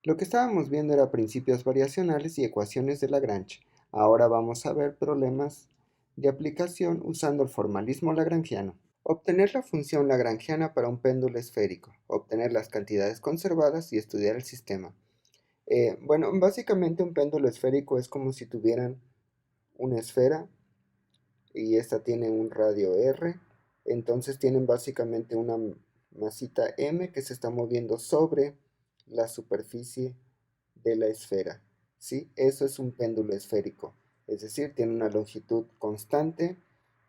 Lo que estábamos viendo era principios variacionales y ecuaciones de Lagrange. Ahora vamos a ver problemas de aplicación usando el formalismo lagrangiano. Obtener la función lagrangiana para un péndulo esférico, obtener las cantidades conservadas y estudiar el sistema. Bueno, básicamente un péndulo esférico es como si tuvieran una esfera y esta tiene un radio r, entonces tienen básicamente una masita m que se está moviendo sobre la superficie de la esfera, ¿sí? Eso es un péndulo esférico, es decir, tiene una longitud constante,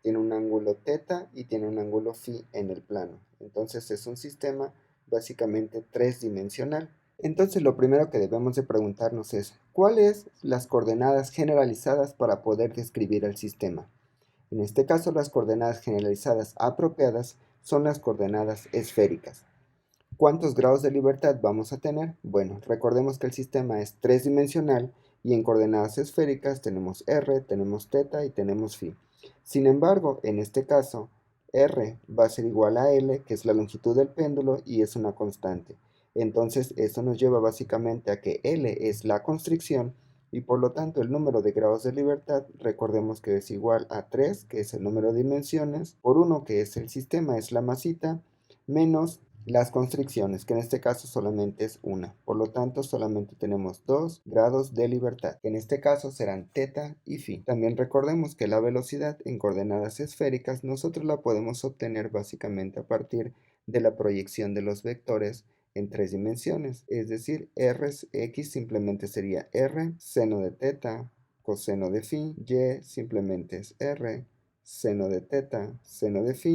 tiene un ángulo θ y tiene un ángulo φ en el plano. Entonces es un sistema básicamente tridimensional. Entonces lo primero que debemos de preguntarnos es, ¿cuáles las coordenadas generalizadas para poder describir el sistema? En este caso, las coordenadas generalizadas apropiadas son las coordenadas esféricas. ¿Cuántos grados de libertad vamos a tener? Bueno, recordemos que el sistema es tridimensional y en coordenadas esféricas tenemos r, tenemos θ y tenemos φ. Sin embargo, en este caso, r va a ser igual a L, que es la longitud del péndulo y es una constante. Entonces, esto nos lleva básicamente a que L es la constricción y por lo tanto el número de grados de libertad, recordemos que es igual a 3, que es el número de dimensiones, por 1, que es el sistema, es la masita, menos las constricciones, que en este caso solamente es una. Por lo tanto, solamente tenemos 2 grados de libertad, que en este caso serán θ y φ. También recordemos que la velocidad en coordenadas esféricas nosotros la podemos obtener básicamente a partir de la proyección de los vectores en 3 dimensiones, es decir, Rx simplemente sería r seno de θ coseno de φ, y simplemente es r seno de θ seno de φ,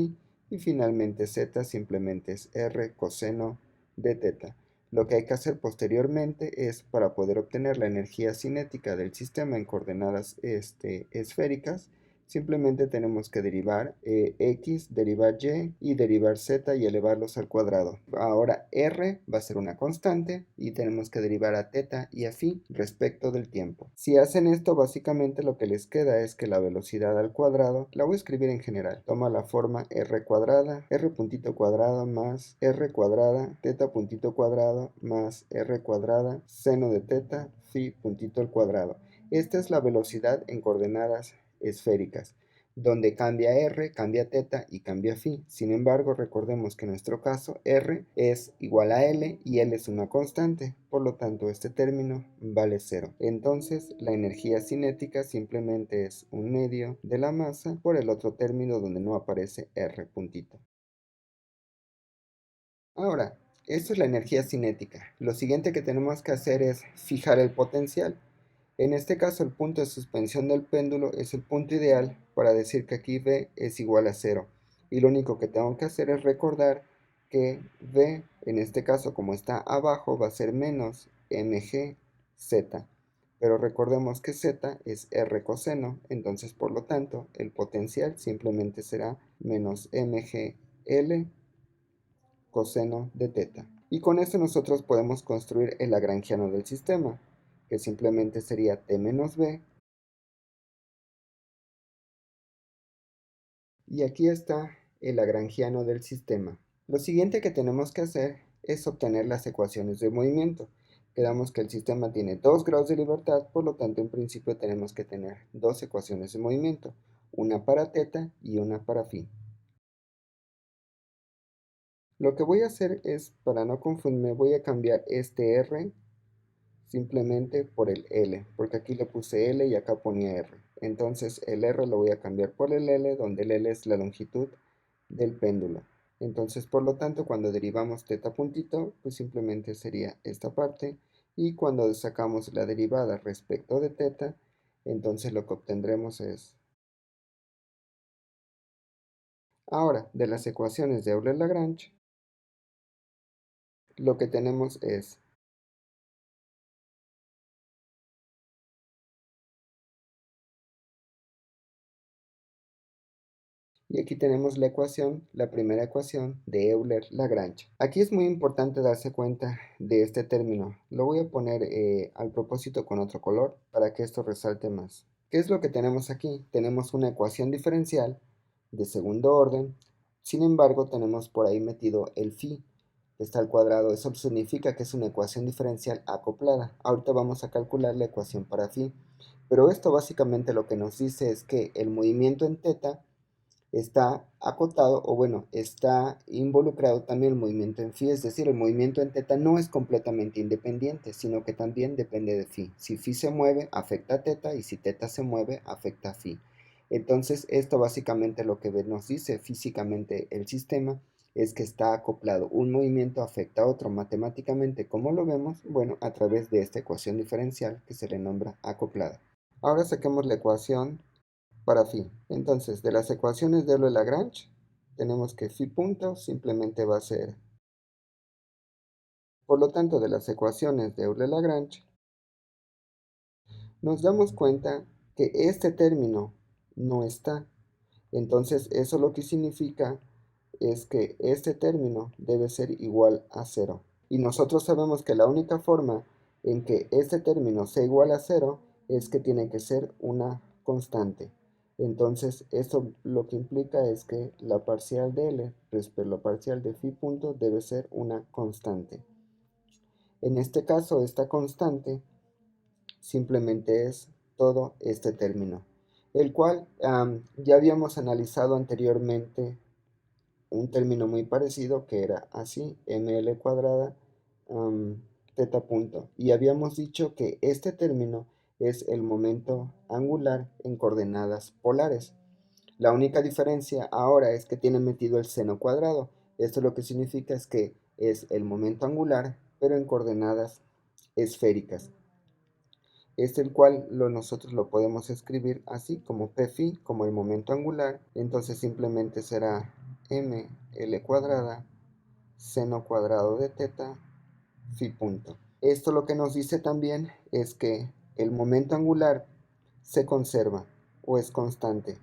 y finalmente z simplemente es r coseno de θ. Lo que hay que hacer posteriormente es, para poder obtener la energía cinética del sistema en coordenadas esféricas, simplemente tenemos que derivar x, derivar y derivar z y elevarlos al cuadrado. Ahora r va a ser una constante y tenemos que derivar a θ y a φ respecto del tiempo. Si hacen esto, básicamente lo que les queda es que la velocidad al cuadrado, la voy a escribir en general, toma la forma r cuadrada, r puntito cuadrado más r cuadrada, θ puntito cuadrado más r cuadrada, seno de θ, φ puntito al cuadrado. Esta es la velocidad en coordenadas esféricas, donde cambia r, cambia θ y cambia φ. Sin embargo, recordemos que en nuestro caso r es igual a L y L es una constante, por lo tanto este término vale 0. Entonces la energía cinética simplemente es un medio de la masa por el otro término donde no aparece r puntito. Ahora, esto es la energía cinética. Lo siguiente que tenemos que hacer es fijar el potencial. En este caso, el punto de suspensión del péndulo es el punto ideal para decir que aquí V es igual a 0. Y lo único que tengo que hacer es recordar que V, en este caso como está abajo, va a ser menos mg z. Pero recordemos que z es r coseno, entonces por lo tanto el potencial simplemente será menos mg l coseno de θ. Y con esto nosotros podemos construir el lagrangiano del sistema, que simplemente sería t menos b. Y aquí está el lagrangiano del sistema. Lo siguiente que tenemos que hacer es obtener las ecuaciones de movimiento. Quedamos que el sistema tiene 2 grados de libertad, por lo tanto en principio tenemos que tener dos ecuaciones de movimiento, una para θ y una para φ. Lo que voy a hacer es, para no confundirme, voy a cambiar este r simplemente por el L, porque aquí le puse L y acá ponía R. Entonces el R lo voy a cambiar por el L, donde el L es la longitud del péndulo. Entonces, por lo tanto, cuando derivamos θ puntito, pues simplemente sería esta parte. Y cuando sacamos la derivada respecto de θ, entonces lo que obtendremos es... Ahora, de las ecuaciones de Euler-Lagrange, lo que tenemos es... Y aquí tenemos la ecuación, la primera ecuación de Euler-Lagrange. Aquí es muy importante darse cuenta de este término. Lo voy a poner al propósito con otro color para que esto resalte más. ¿Qué es lo que tenemos aquí? Tenemos una ecuación diferencial de segundo orden. Sin embargo, tenemos por ahí metido el phi. está al cuadrado. Eso significa que es una ecuación diferencial acoplada. Ahorita vamos a calcular la ecuación para phi. Pero esto básicamente lo que nos dice es que el movimiento en teta está acotado, o bueno, está involucrado también el movimiento en phi, es decir, el movimiento en teta no es completamente independiente, sino que también depende de phi. Si phi se mueve, afecta a teta, y si teta se mueve, afecta a phi. Entonces, esto básicamente lo que nos dice físicamente el sistema es que está acoplado. Un movimiento afecta a otro matemáticamente. ¿Cómo lo vemos? Bueno, a través de esta ecuación diferencial que se le nombra acoplada. Ahora saquemos la ecuación para phi. Entonces, de las ecuaciones de Euler-Lagrange, tenemos que phi punto simplemente va a ser. Por lo tanto, de las ecuaciones de Euler-Lagrange, nos damos cuenta que este término no está. Entonces, eso lo que significa es que este término debe ser igual a cero. Y nosotros sabemos que la única forma en que este término sea igual a cero es que tiene que ser una constante. Entonces, esto lo que implica es que la parcial de L respecto a la parcial de phi punto debe ser una constante. En este caso, esta constante simplemente es todo este término, el cual ya habíamos analizado anteriormente un término muy parecido que era así, ml cuadrada teta punto. Y habíamos dicho que este término es el momento angular en coordenadas polares. La única diferencia ahora es que tiene metido el seno cuadrado. Esto lo que significa es que es el momento angular, pero en coordenadas esféricas. El cual nosotros lo podemos escribir así como p phi, como el momento angular. Entonces simplemente será ml cuadrada seno cuadrado de teta phi punto. Esto lo que nos dice también es que el momento angular se conserva o es constante.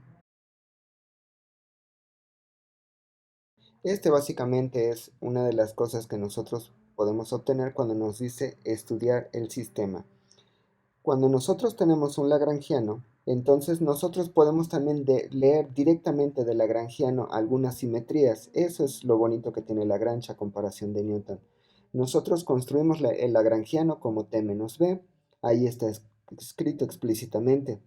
Básicamente es una de las cosas que nosotros podemos obtener cuando nos dice estudiar el sistema. Cuando nosotros tenemos un lagrangiano, entonces nosotros podemos también leer directamente del lagrangiano algunas simetrías. Eso es lo bonito que tiene Lagrange a comparación de Newton. Nosotros construimos el lagrangiano como t menos b. Ahí está escrito explícitamente.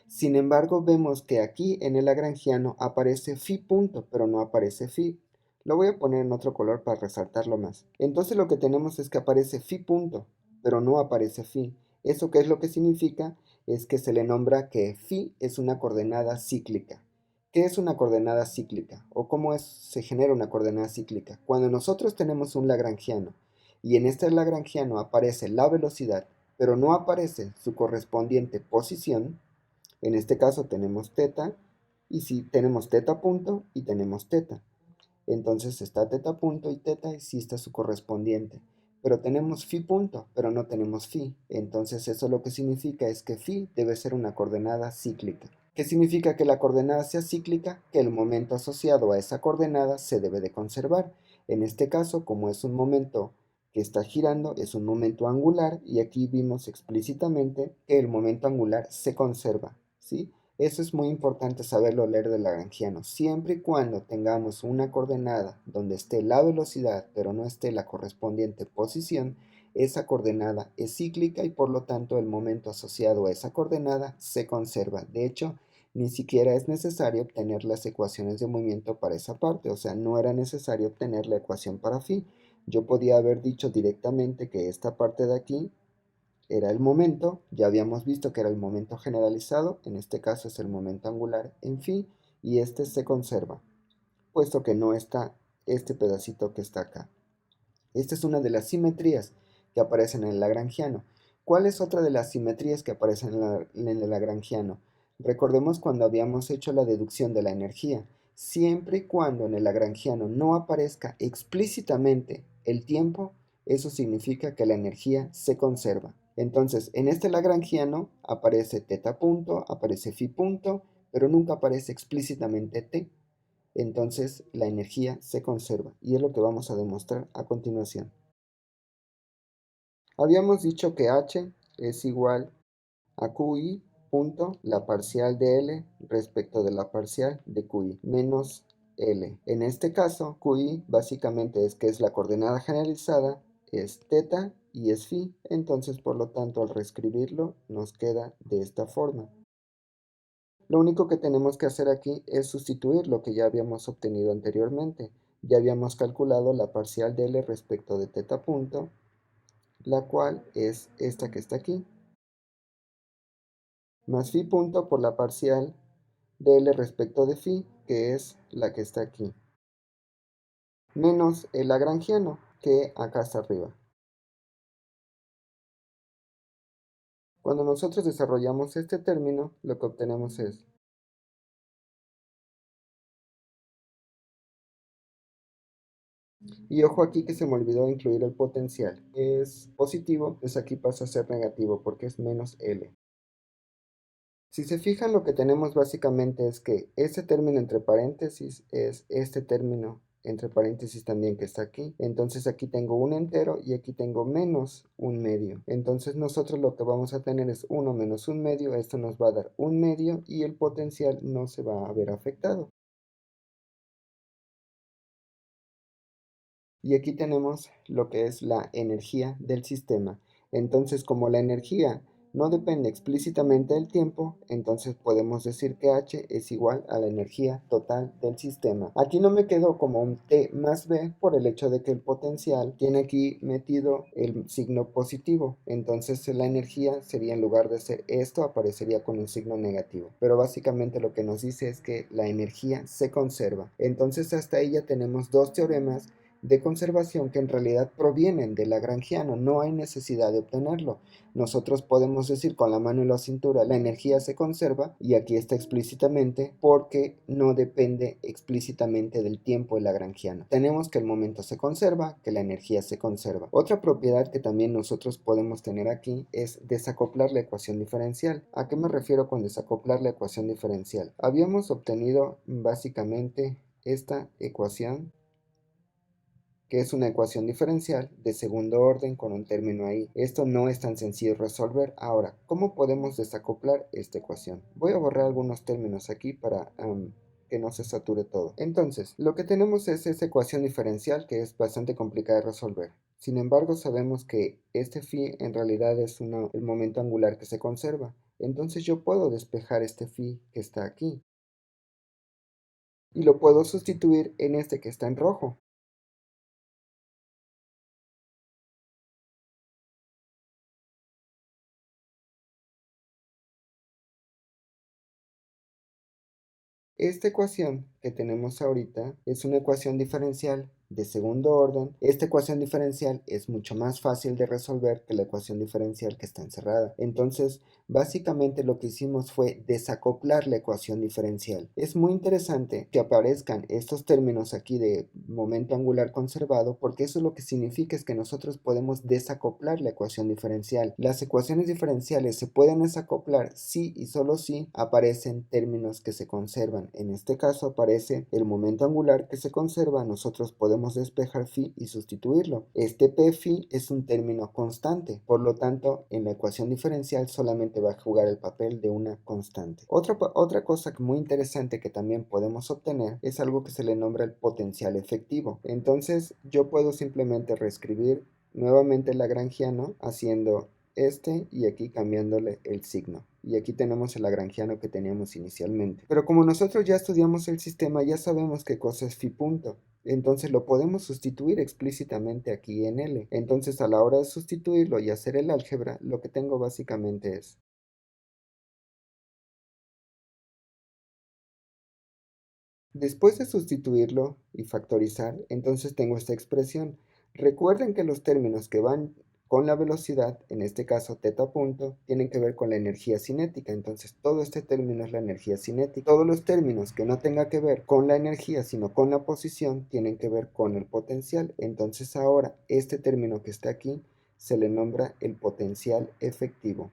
Sin embargo, vemos que aquí en el lagrangiano aparece phi punto, pero no aparece phi. Lo voy a poner en otro color para resaltarlo más. Entonces lo que tenemos es que aparece phi punto, pero no aparece phi. ¿Eso qué es lo que significa? Es que se le nombra que phi es una coordenada cíclica. ¿Qué es una coordenada cíclica? ¿O cómo se genera una coordenada cíclica? Cuando nosotros tenemos un lagrangiano y en este lagrangiano aparece la velocidad, pero no aparece su correspondiente posición, en este caso tenemos teta, y si tenemos teta punto y tenemos teta. Entonces está teta punto y teta y sí está su correspondiente. Pero tenemos phi punto, pero no tenemos phi. Entonces eso lo que significa es que phi debe ser una coordenada cíclica. ¿Qué significa que la coordenada sea cíclica? Que el momento asociado a esa coordenada se debe de conservar. En este caso, como es un momento que está girando, es un momento angular, y aquí vimos explícitamente que el momento angular se conserva, ¿sí? Eso es muy importante saberlo leer del lagrangiano. Siempre y cuando tengamos una coordenada donde esté la velocidad, pero no esté la correspondiente posición, esa coordenada es cíclica y por lo tanto el momento asociado a esa coordenada se conserva. De hecho, ni siquiera es necesario obtener las ecuaciones de movimiento para esa parte, o sea, no era necesario obtener la ecuación para phi. Yo podía haber dicho directamente que esta parte de aquí era el momento, ya habíamos visto que era el momento generalizado, en este caso es el momento angular en phi, y este se conserva, puesto que no está este pedacito que está acá. Esta es una de las simetrías que aparecen en el lagrangiano. ¿Cuál es otra de las simetrías que aparecen en el lagrangiano? Recordemos cuando habíamos hecho la deducción de la energía. Siempre y cuando en el lagrangiano no aparezca explícitamente el tiempo, eso significa que la energía se conserva. Entonces, en este lagrangiano aparece teta punto, aparece phi punto, pero nunca aparece explícitamente t. Entonces la energía se conserva y es lo que vamos a demostrar a continuación. Habíamos dicho que H es igual a QI punto la parcial de L respecto de la parcial de QI menos L. En este caso, QI básicamente es que es la coordenada generalizada, es teta y es phi, entonces por lo tanto al reescribirlo nos queda de esta forma. Lo único que tenemos que hacer aquí es sustituir lo que ya habíamos obtenido anteriormente. Ya habíamos calculado la parcial de L respecto de teta punto, la cual es esta que está aquí, más phi punto por la parcial de L respecto de phi, que es la que está aquí, menos el lagrangiano, que acá está arriba. Cuando nosotros desarrollamos este término, lo que obtenemos es y ojo aquí que se me olvidó incluir el potencial. Es positivo, pues aquí pasa a ser negativo porque es menos L. Si se fijan, lo que tenemos básicamente es que este término entre paréntesis es este término entre paréntesis también que está aquí. Entonces aquí tengo un entero y aquí tengo menos un medio. Entonces nosotros lo que vamos a tener es 1 menos un medio. Esto nos va a dar un medio y el potencial no se va a ver afectado. Y aquí tenemos lo que es la energía del sistema. Entonces, como la energía no depende explícitamente del tiempo, entonces podemos decir que H es igual a la energía total del sistema. Aquí no me quedó como un T más B por el hecho de que el potencial tiene aquí metido el signo positivo. Entonces la energía sería, en lugar de ser esto, aparecería con un signo negativo. Pero básicamente lo que nos dice es que la energía se conserva. Entonces hasta ahí ya tenemos dos teoremas de conservación que en realidad provienen del lagrangiano, no hay necesidad de obtenerlo. Nosotros podemos decir con la mano en la cintura la energía se conserva y aquí está explícitamente porque no depende explícitamente del tiempo del lagrangiano. Tenemos que el momento se conserva, que la energía se conserva. Otra propiedad que también nosotros podemos tener aquí es desacoplar la ecuación diferencial. ¿A qué me refiero con desacoplar la ecuación diferencial? Habíamos obtenido básicamente esta ecuación, que es una ecuación diferencial de segundo orden con un término ahí. Esto no es tan sencillo de resolver. Ahora, ¿cómo podemos desacoplar esta ecuación? Voy a borrar algunos términos aquí para que no se sature todo. Entonces, lo que tenemos es esa ecuación diferencial que es bastante complicada de resolver. Sin embargo, sabemos que este phi en realidad es el momento angular que se conserva. Entonces yo puedo despejar este phi que está aquí y lo puedo sustituir en este que está en rojo. Esta ecuación que tenemos ahorita es una ecuación diferencial de segundo orden. Esta ecuación diferencial es mucho más fácil de resolver que la ecuación diferencial que está encerrada. Entonces, básicamente lo que hicimos fue desacoplar la ecuación diferencial. Es muy interesante que aparezcan estos términos aquí de momento angular conservado, porque eso lo que significa es que nosotros podemos desacoplar la ecuación diferencial. Las ecuaciones diferenciales se pueden desacoplar si y solo si aparecen términos que se conservan. En este caso aparece el momento angular que se conserva. Nosotros podemos despejar phi y sustituirlo. Este p phi es un término constante, por lo tanto en la ecuación diferencial solamente va a jugar el papel de una constante. Otra cosa muy interesante que también podemos obtener es algo que se le nombra el potencial efectivo. Entonces yo puedo simplemente reescribir nuevamente el lagrangiano haciendo este y aquí cambiándole el signo. Y aquí tenemos el lagrangiano que teníamos inicialmente. Pero como nosotros ya estudiamos el sistema, ya sabemos qué cosa es phi punto. Entonces lo podemos sustituir explícitamente aquí en L. Entonces a la hora de sustituirlo y hacer el álgebra, lo que tengo básicamente es, después de sustituirlo y factorizar, entonces tengo esta expresión. Recuerden que los términos que van con la velocidad, en este caso teta punto, tienen que ver con la energía cinética. Entonces todo este término es la energía cinética. Todos los términos que no tengan que ver con la energía, sino con la posición, tienen que ver con el potencial. Entonces ahora este término que está aquí se le nombra el potencial efectivo.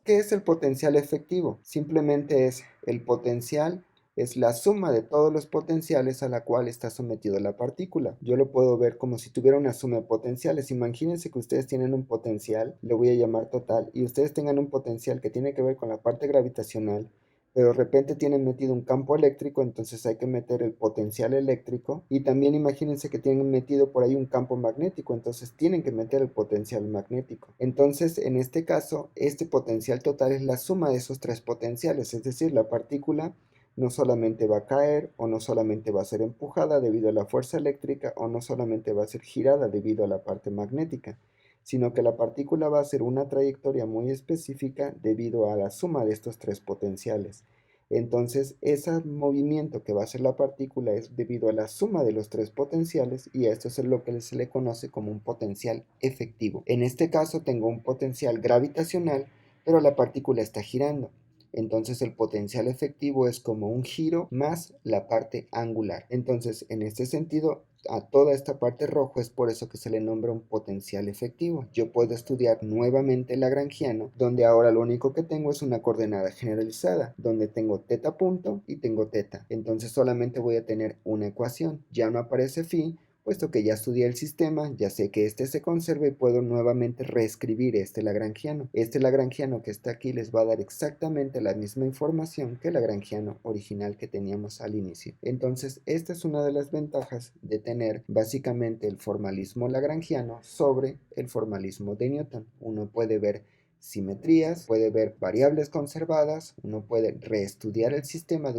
¿Qué es el potencial efectivo? Simplemente es el potencial, es la suma de todos los potenciales a la cual está sometido la partícula. Yo lo puedo ver como si tuviera una suma de potenciales. Imagínense que ustedes tienen un potencial, le voy a llamar total, y ustedes tengan un potencial que tiene que ver con la parte gravitacional, pero de repente tienen metido un campo eléctrico, entonces hay que meter el potencial eléctrico, y también imagínense que tienen metido por ahí un campo magnético, entonces tienen que meter el potencial magnético. Entonces, en este caso, este potencial total es la suma de esos tres potenciales, es decir, la partícula no solamente va a caer o no solamente va a ser empujada debido a la fuerza eléctrica o no solamente va a ser girada debido a la parte magnética, sino que la partícula va a hacer una trayectoria muy específica debido a la suma de estos tres potenciales. Entonces, ese movimiento que va a hacer la partícula es debido a la suma de los tres potenciales, y a esto es lo que se le conoce como un potencial efectivo. En este caso tengo un potencial gravitacional, pero la partícula está girando. Entonces el potencial efectivo es como un giro más la parte angular. Entonces, en este sentido, a toda esta parte roja es por eso que se le nombra un potencial efectivo. Yo puedo estudiar nuevamente el lagrangiano, donde ahora lo único que tengo es una coordenada generalizada, donde tengo teta punto y tengo teta. Entonces solamente voy a tener una ecuación. Ya no aparece phi, puesto que ya estudié el sistema, ya sé que este se conserva y puedo nuevamente reescribir este lagrangiano. Este lagrangiano que está aquí les va a dar exactamente la misma información que el lagrangiano original que teníamos al inicio. Entonces, esta es una de las ventajas de tener básicamente el formalismo lagrangiano sobre el formalismo de Newton. Uno puede ver simetrías, puede ver variables conservadas, uno puede reestudiar el sistema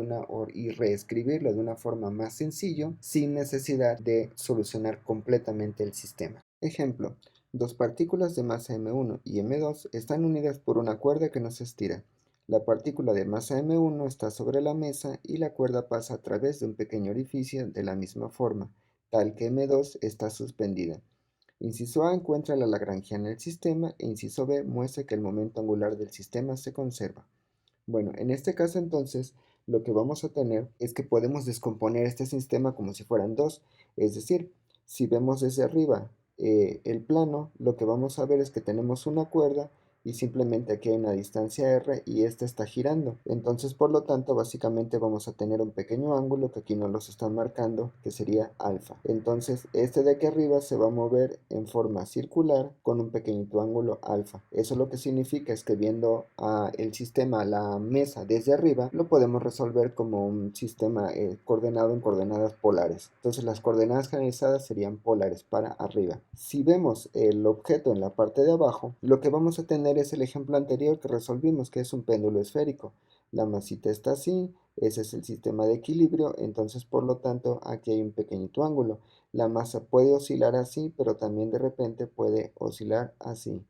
y reescribirlo de una forma más sencillo sin necesidad de solucionar completamente el sistema. Ejemplo, dos partículas de masa m1 y m2 están unidas por una cuerda que no se estira. La partícula de masa m1 está sobre la mesa y la cuerda pasa a través de un pequeño orificio de la misma forma, tal que m2 está suspendida. Inciso A encuentra la lagrangiana del sistema e inciso B muestra que el momento angular del sistema se conserva. Bueno, en este caso entonces lo que vamos a tener es que podemos descomponer este sistema como si fueran dos. Es decir, si vemos desde arriba el plano, lo que vamos a ver es que tenemos una cuerda y simplemente aquí hay una distancia r y esta está girando. Entonces, por lo tanto, básicamente vamos a tener un pequeño ángulo que aquí nos los están marcando, que sería alfa. Entonces, este de aquí arriba se va a mover en forma circular con un pequeñito ángulo alfa. Eso lo que significa es que viendo el sistema, la mesa desde arriba, lo podemos resolver como un sistema coordenado en coordenadas polares. Entonces, las coordenadas generalizadas serían polares para arriba. Si vemos el objeto en la parte de abajo, lo que vamos a tener es el ejemplo anterior que resolvimos, que es un péndulo esférico. La masita está así, ese es el sistema de equilibrio, entonces por lo tanto aquí hay un pequeñito ángulo. La masa puede oscilar así, pero también de repente puede oscilar así.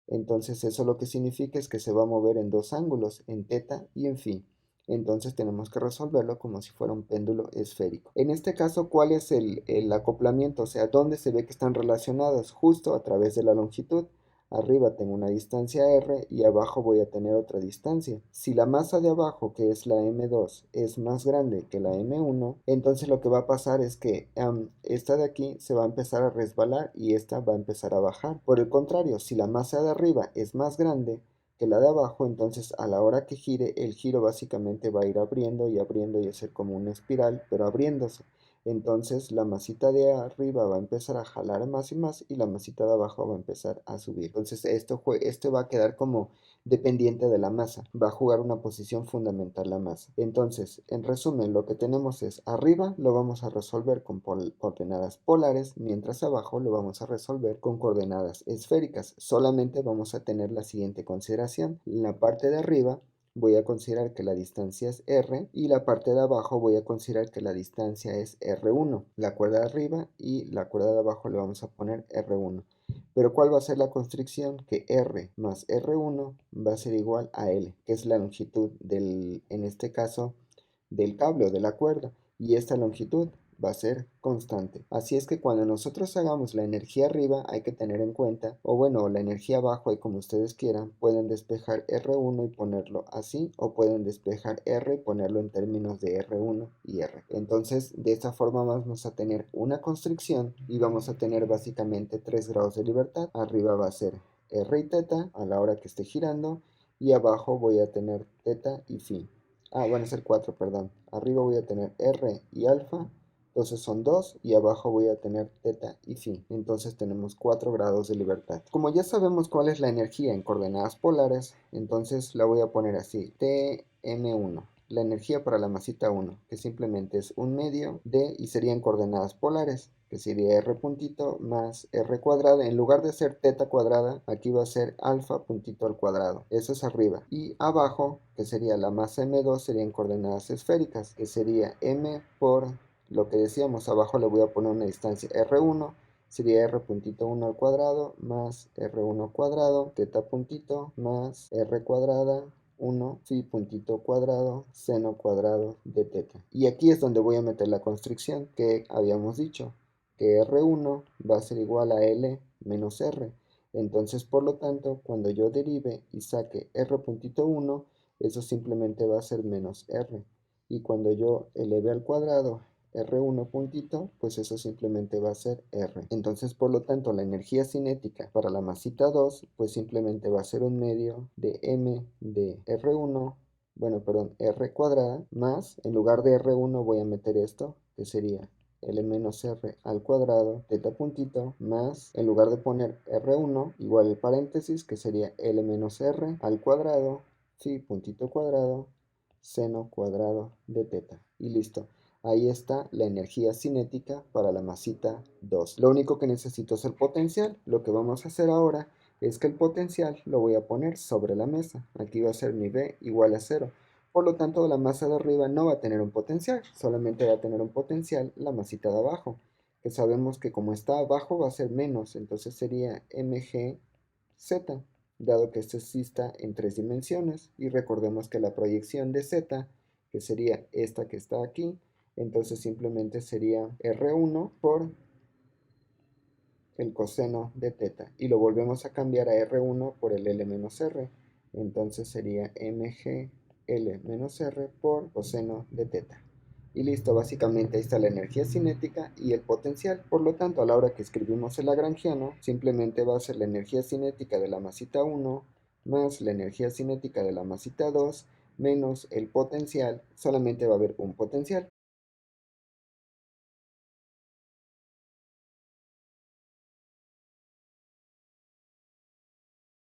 Entonces eso lo que significa es que se va a mover en dos ángulos, en teta y en phi. Entonces tenemos que resolverlo como si fuera un péndulo esférico. En este caso, ¿cuál es el acoplamiento? O sea, ¿dónde se ve que están relacionados? Justo a través de la longitud. Arriba tengo una distancia r y abajo voy a tener otra distancia. Si la masa de abajo, que es la m2, es más grande que la m1, entonces lo que va a pasar es que esta de aquí se va a empezar a resbalar y esta va a empezar a bajar. Por el contrario, si la masa de arriba es más grande que la de abajo, entonces a la hora que gire, el giro básicamente va a ir abriendo y hacer como una espiral, pero abriéndose. Entonces la masita de arriba va a empezar a jalar más y más y la masita de abajo va a empezar a subir. Entonces esto va a quedar como dependiente de la masa. Va a jugar una posición fundamental la masa. Entonces, en resumen, lo que tenemos es arriba lo vamos a resolver con coordenadas polares, mientras abajo lo vamos a resolver con coordenadas esféricas. Solamente vamos a tener la siguiente consideración. La parte de arriba voy a considerar que la distancia es r y la parte de abajo voy a considerar que la distancia es r1. La cuerda de arriba y la cuerda de abajo le vamos a poner r1. Pero ¿cuál va a ser la constricción? Que r más r1 va a ser igual a l, que es la longitud en este caso, del cable o de la cuerda. Y esta longitud va a ser constante. Así es que cuando nosotros hagamos la energía arriba hay que tener en cuenta, o bueno, la energía abajo, y como ustedes quieran, pueden despejar R1 y ponerlo así, o pueden despejar R y ponerlo en términos de R1 y R. Entonces, de esta forma vamos a tener una constricción y vamos a tener básicamente 3 grados de libertad. Arriba va a ser R y teta a la hora que esté girando, y abajo voy a tener teta y phi. Van a ser 4, perdón. Arriba voy a tener R y alfa Entonces son 2 y abajo voy a tener teta y phi. Entonces tenemos 4 grados de libertad. Como ya sabemos cuál es la energía en coordenadas polares, entonces la voy a poner así, Tm1. La energía para la masita 1, que simplemente es un medio de, y serían coordenadas polares, que sería r puntito más r cuadrada. En lugar de ser teta cuadrada, aquí va a ser alfa puntito al cuadrado. Eso es arriba. Y abajo, que sería la masa m2, serían coordenadas esféricas, que sería m por lo que decíamos. Abajo le voy a poner una distancia r1, sería r puntito 1 al cuadrado más r1 cuadrado, teta puntito más r cuadrada 1 phi puntito cuadrado seno cuadrado de teta. Y aquí es donde voy a meter la constricción que habíamos dicho, que R1 va a ser igual a L menos R. Entonces, por lo tanto, cuando yo derive y saque R puntito 1, eso simplemente va a ser menos R. Y cuando yo eleve al cuadrado R1 puntito, pues eso simplemente va a ser R. Entonces, por lo tanto, la energía cinética para la masita 2, pues simplemente va a ser un medio de M de R1, bueno, perdón, R cuadrada, más, en lugar de R1 voy a meter esto, que sería L menos R al cuadrado, teta puntito, más, en lugar de poner R1, igual el paréntesis, que sería L menos R al cuadrado, phi puntito cuadrado, seno cuadrado de teta. Y listo. Ahí está la energía cinética para la masita 2. Lo único que necesito es el potencial. Lo que vamos a hacer ahora es que el potencial lo voy a poner sobre la mesa. Aquí va a ser mi V igual a 0. Por lo tanto, la masa de arriba no va a tener un potencial, solamente va a tener un potencial la masita de abajo, que sabemos que como está abajo va a ser menos, entonces sería mgz, dado que esto exista en 3 dimensiones, y recordemos que la proyección de z, que sería esta que está aquí, entonces simplemente sería R1 por el coseno de teta, y lo volvemos a cambiar a R1 por el L menos R, entonces sería mg L menos R por coseno de teta. Y listo, básicamente ahí está la energía cinética y el potencial. Por lo tanto, a la hora que escribimos el lagrangiano, simplemente va a ser la energía cinética de la masita 1 más la energía cinética de la masita 2 menos el potencial. Solamente va a haber un potencial.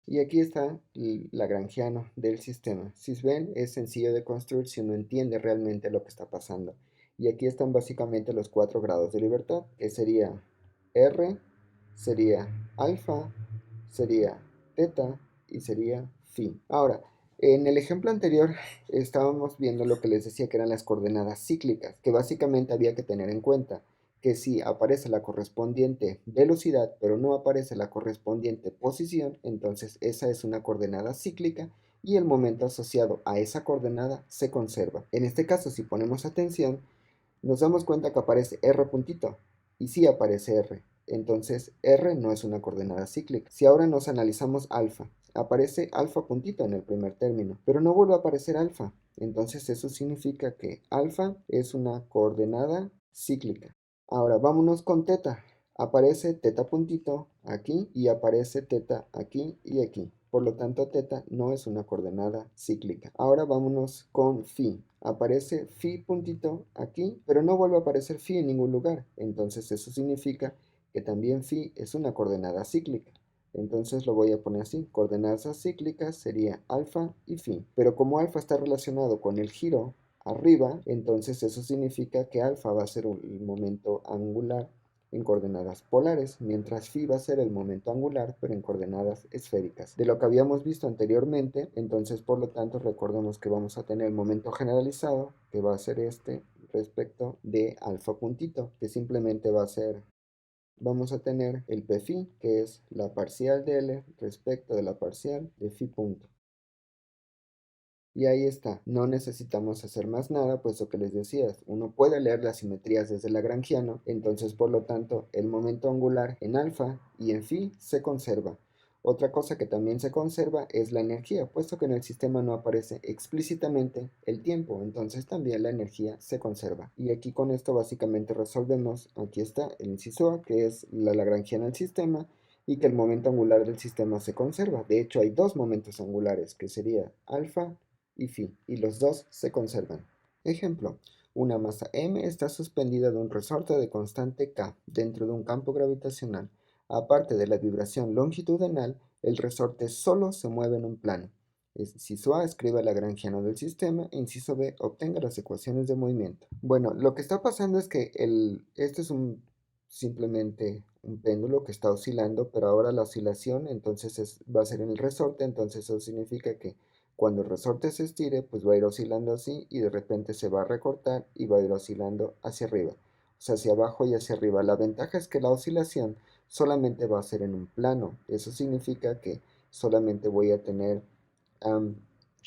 Y aquí está el lagrangiano del sistema. Si ven, es sencillo de construir si uno entiende realmente lo que está pasando. Y aquí están básicamente los 4 grados de libertad, que sería R, sería alfa, sería teta y sería phi. Ahora, en el ejemplo anterior estábamos viendo lo que les decía que eran las coordenadas cíclicas, que básicamente había que tener en cuenta que si aparece la correspondiente velocidad, pero no aparece la correspondiente posición, entonces esa es una coordenada cíclica y el momento asociado a esa coordenada se conserva. En este caso, si ponemos atención, nos damos cuenta que aparece R puntito, y sí aparece R. Entonces R no es una coordenada cíclica. Si ahora nos analizamos alfa, aparece alfa puntito en el primer término, pero no vuelve a aparecer alfa. Entonces eso significa que alfa es una coordenada cíclica. Ahora vámonos con teta. Aparece teta puntito aquí y aparece teta aquí y aquí. Por lo tanto, teta no es una coordenada cíclica. Ahora vámonos con phi. Aparece phi puntito aquí, pero no vuelve a aparecer phi en ningún lugar. Entonces eso significa que también phi es una coordenada cíclica. Entonces lo voy a poner así. Coordenadas cíclicas sería alfa y phi. Pero como alfa está relacionado con el giro arriba, entonces eso significa que alfa va a ser el momento angular en coordenadas polares, mientras phi va a ser el momento angular, pero en coordenadas esféricas. De lo que habíamos visto anteriormente, entonces por lo tanto recordemos que vamos a tener el momento generalizado, que va a ser este respecto de alfa puntito, que simplemente va a ser, vamos a tener el p phi, que es la parcial de L respecto de la parcial de phi punto. Y ahí está, no necesitamos hacer más nada, pues lo que les decía, uno puede leer las simetrías desde lagrangiano, entonces por lo tanto el momento angular en alfa y en phi se conserva. Otra cosa que también se conserva es la energía, puesto que en el sistema no aparece explícitamente el tiempo, entonces también la energía se conserva. Y aquí con esto básicamente resolvemos, aquí está el inciso A, que es la lagrangiana del sistema, y que el momento angular del sistema se conserva. De hecho hay dos momentos angulares, que sería alfa y phi, y los dos se conservan. Ejemplo, Una masa m está suspendida de un resorte de constante k dentro de un campo gravitacional. Aparte de la vibración longitudinal, el resorte solo se mueve en un plano. Inciso A, escribe el lagrangiano del sistema. Inciso B, obtenga las ecuaciones de movimiento. Bueno, lo que está pasando es que este es simplemente un péndulo que está oscilando, pero ahora la oscilación entonces va a ser en el resorte, entonces eso significa que cuando el resorte se estire, pues va a ir oscilando así y de repente se va a recortar y va a ir oscilando hacia arriba, o sea, hacia abajo y hacia arriba. La ventaja es que la oscilación solamente va a ser en un plano. Eso significa que solamente voy a tener um,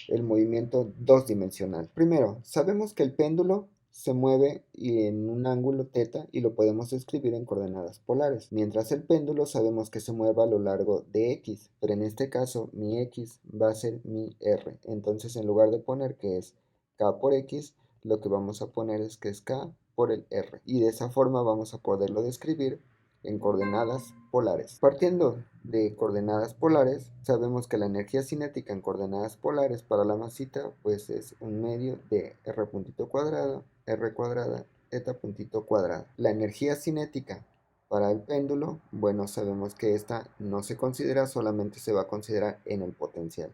el movimiento dos dimensional. Primero, sabemos que el péndulo se mueve en un ángulo θ y lo podemos escribir en coordenadas polares, mientras el péndulo sabemos que se mueve a lo largo de x, pero en este caso mi x va a ser mi r. Entonces, en lugar de poner que es k por x, lo que vamos a poner es que es k por el r, y de esa forma vamos a poderlo describir en coordenadas polares. Partiendo de coordenadas polares, sabemos que la energía cinética en coordenadas polares para la masita pues es un medio de r puntito cuadrado, r cuadrada, eta puntito cuadrado. La energía cinética para el péndulo, bueno, sabemos que esta no se considera, solamente se va a considerar en el potencial.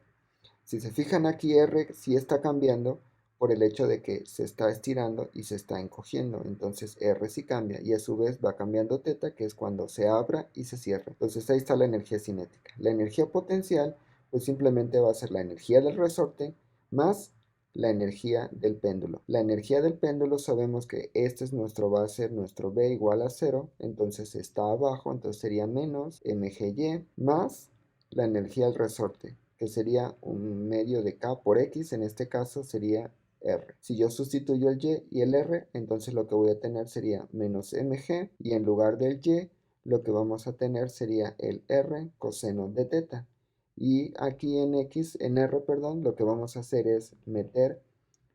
Si se fijan aquí, R sí está cambiando por el hecho de que se está estirando y se está encogiendo. Entonces R sí cambia y a su vez va cambiando θ, que es cuando se abra y se cierra. Entonces ahí está la energía cinética. La energía potencial pues simplemente va a ser la energía del resorte más la energía del péndulo. La energía del péndulo sabemos que este es va a ser nuestro B igual a 0, entonces está abajo, entonces sería menos mgy más la energía del resorte, que sería un medio de k por x, en este caso sería r. Si yo sustituyo el y y el r, entonces lo que voy a tener sería menos mg, y en lugar del y, lo que vamos a tener sería el r coseno de θ. Y aquí en r, perdón, lo que vamos a hacer es meter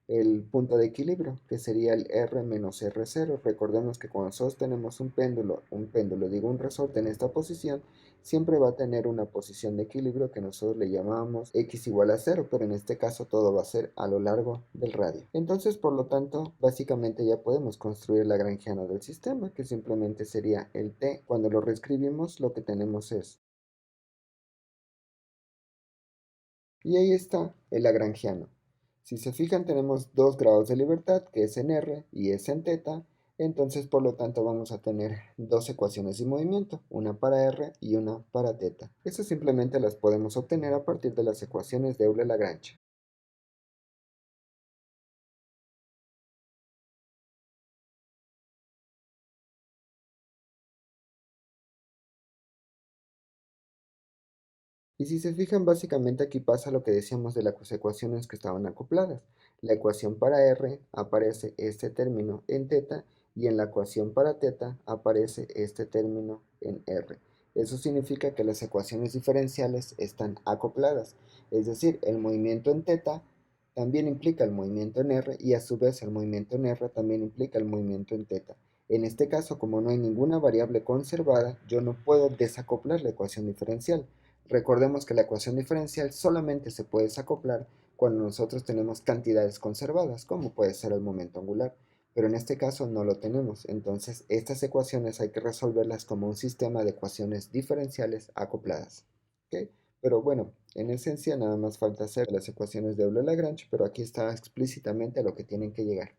el punto de equilibrio, que sería el R menos R0. Recordemos que cuando nosotros tenemos digo un resorte en esta posición, siempre va a tener una posición de equilibrio que nosotros le llamamos x igual a 0, pero en este caso todo va a ser a lo largo del radio. Entonces, por lo tanto, básicamente ya podemos construir el lagrangiano del sistema, que simplemente sería el t. Cuando lo reescribimos, lo que tenemos es... Y ahí está el lagrangiano. Si se fijan, tenemos dos grados de libertad, que es en r y es en θ. Entonces, por lo tanto, vamos a tener dos ecuaciones de movimiento, una para r y una para θ. Estas simplemente las podemos obtener a partir de las ecuaciones de Euler-Lagrange. Y si se fijan, básicamente aquí pasa lo que decíamos de las ecuaciones que estaban acopladas. La ecuación para r aparece este término en θ, y en la ecuación para θ aparece este término en r. Eso significa que las ecuaciones diferenciales están acopladas, es decir, el movimiento en θ también implica el movimiento en r, y a su vez el movimiento en r también implica el movimiento en θ. En este caso, como no hay ninguna variable conservada, yo no puedo desacoplar la ecuación diferencial. Recordemos que la ecuación diferencial solamente se puede desacoplar cuando nosotros tenemos cantidades conservadas, como puede ser el momento angular, pero en este caso no lo tenemos. Entonces, estas ecuaciones hay que resolverlas como un sistema de ecuaciones diferenciales acopladas. ¿Ok? Pero bueno, en esencia nada más falta hacer las ecuaciones de Euler-Lagrange, pero aquí está explícitamente a lo que tienen que llegar.